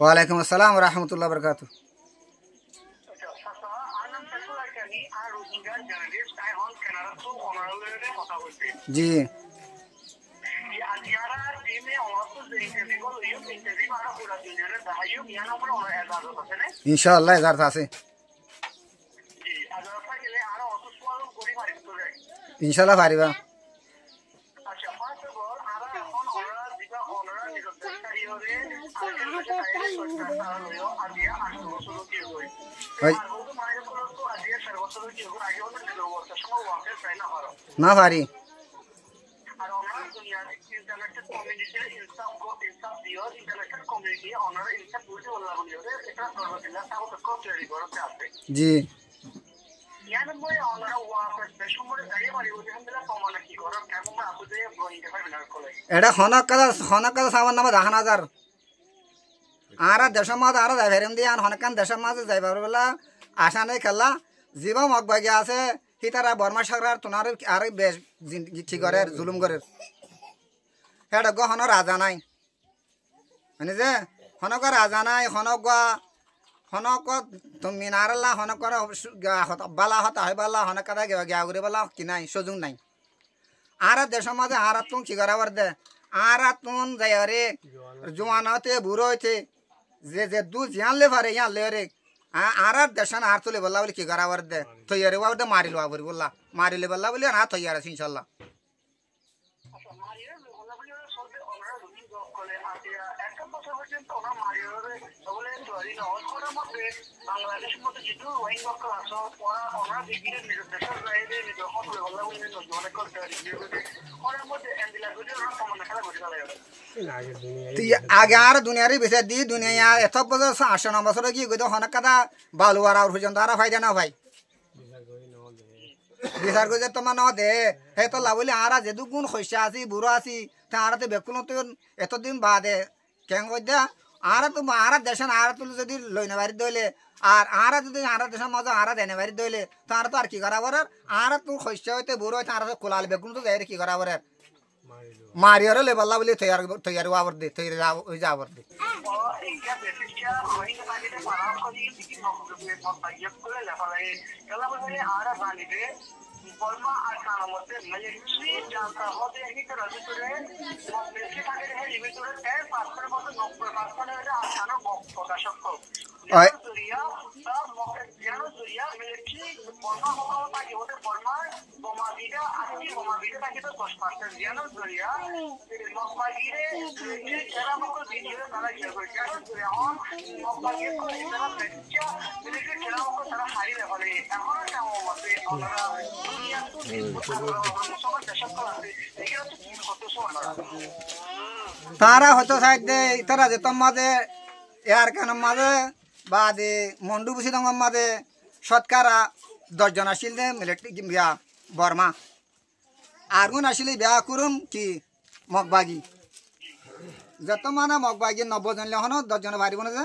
ওয়ালাইকুম আসসালাম রহমতুল্লাহ বরকাত। জি ইনশাআল্লাহ এজারত আছে ইনশাআল্লাহ পারিবা। না পারি জি এটা হনক কাজ সামান নামে 10,000 আর দেশের মাঝে আরো যাই ফেরেন দিয়ে হনকান দেশের মাঝে যাইবার বেলা আশা নেই খেলা জীব মগবাগি আছে সি তারা বর্মা সাগর তোনার আর বেশ ঠিক করে জুলুম করে সেটা গো হন রাজা নাই মানে যে হনক রাজা নাই হনক তুমি নারলা হনক বালা হতা হয় বালা হনক কাদা গিয়া করে বালা কি নাই সুযোগ নাই আর দেশের মাঝে আর তুম কি করাবার দে আর তুম যাই রে জোয়ান হতে বুড়ো হইতে যে দু জানলে পারে ইয়ানলে রে আর দেশান আর তুলে বললা বলে কি করাবার দে থইয়ারে ওটা মারিল বলি বললা মারিলে বললা বলে না থইয়ার আছে ইনশাল্লাহ। আগে আর দুনিয়ারই বিচার দি দুনিয়া এত বছর 8-9 বছর কি গো হনক কাদা বালু আর পর্যন্ত আর ফায়দা না ভাই বিচার করে তোমার ন দে হে তো লাভলি আর যে দুগুণ শস্য আছি বুড়ো আছি আর বেকুল এতদিন বাদে কেন দে আর তো আর দেশে আর তুলে যদি লইনে বাড়ি দইলে আর যদি আর দেশের মাঝে আর দেনে বাড়ি দইলে তার তো আর কি করাবার আর তোর শস্য হইতে বুড়ো হইতে আর কোলাল বেগুন তো যাই কি করাবার মারিয়ার লেবাল্লা বলে তৈয়ার আবার দে তৈরি যাবার দে তারা হয়তো সাইডে তারা যে তোর মাঝে এর কেন মাঝে বা দে মন্ডু বুঝি তোমার মাঝে সৎকারা 10 জন আসিল দে মিলিটারি বিয়া বর্মা আর গুণ আসলে বিয়া করুম কি মগবাগি যত মানে মগবাগি 90 জন লেখনো 10 জন পারিব না যে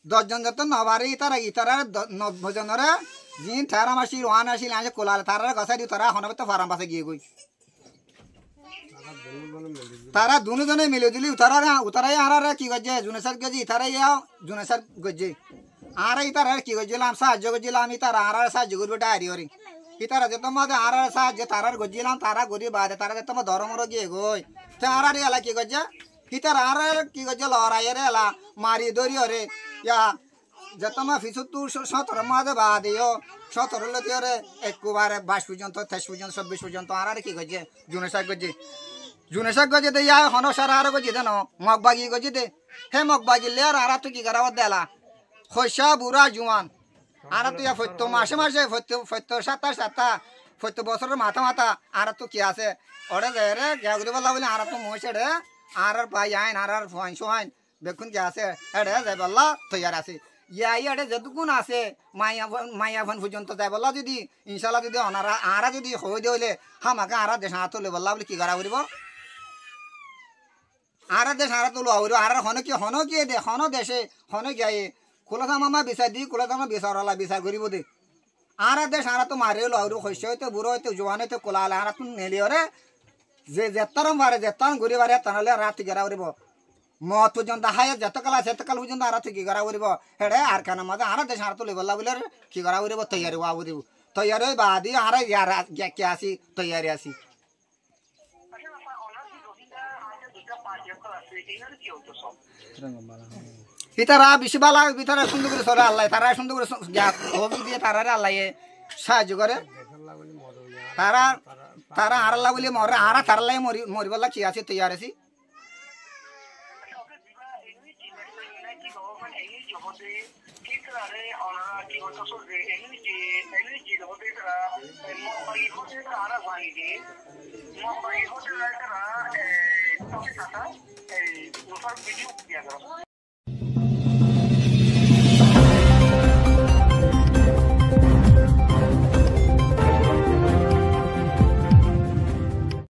10 জন যত নবারি ইতারা 90 জনরে জিন ঠারা মাসি ওয়ান আসিল আজ কোলাল তারা গসা দি তারা হনবে তো ফার্ম পাশে গিয়ে গই তারা দুজনে মিলে দিলি উতারাই আর কি গজে জুনেসার গজি ইতারাই জুনেসার গজে আর ইতারা কি গজিলাম সাহায্য গজিলাম ইতারা আর সাহায্য করবে ডায়রি হরি ইতারা যে তোমার আর সাহায্য তারার গজিলাম তারা গরি বাদে তারা যে তোমার ধর্মর গিয়ে গই তো আর এলা কি গজে ইতারা আর কি গজে লড়াই রে এলা মারি দরি হরে ইয়া যে তোমার 17 মাঝে বাদেও 17 লতি হরে একবারে 22 পর্যন্ত 23 পর্যন্ত 24 পর্যন্ত আর কি গজে জুনেসাক গজে দে ইয়া হন সারা আর গজে দেন মগবাগি গজে দে হে মগবাগি লে আর তো কি করাব দেলা খয়সা বুড়া জুয়ান আর তো ইয়া ফত্য মাসে ফত্য 7 বছরের মাথা আর তো কি আছে ওরে যায় রে গাগুরি বলা বলে আর তো মইছে রে আর পাই আইন আর ফাইন দেখুন কি আছে এড়ে যাই বললা তৈয়ার আছে ইয়াইয়াড়ে যেটুকুন আছে মাইয়া ভান পর্যন্ত যাই বললা যদি ইনশাল্লাহ যদি অনারা আরা যদি হয়ে দিলে হামাকে আরা দেশ হাত তুলে বললা বলে কি করা করিব আর দেশ আর তুলো আর হন কি দে হন দেশে হন গিয়ে কোলাথা মামা বিচার দি কোলাথা মামা বিচার করিব দে আর দেশ আর তো মারে লো আর শস্য হইতে বুড়ো হইতে জোয়ান হইতে কোলাল আর তুমি নেলি ওরে যে যেতারম বারে যেতান ঘুরি বারে তাহলে রাত গেরা করিব মত পর্যন্ত হায় যতকাল আছে ততকাল পর্যন্ত আর কি করা উড়িব হেডে আর কেন মজা আর দেশ আর তুলে বললা বলে কি করা উড়িব তৈয়ারি ওয়া উড়িব তৈয়ারি বাদি আর ইয়ার কে আসি তৈয়ারি আসি ইতারা বেশি বালা ভিতরে সুন্দর করে সরে আল্লাহ তারা সুন্দর করে হবি দিয়ে তারা আল্লাহ সাহায্য করে তারা তারা আর আল্লাহ বলে মরে আর তার লাই মরিবলা কি আছে তৈয়ার আছি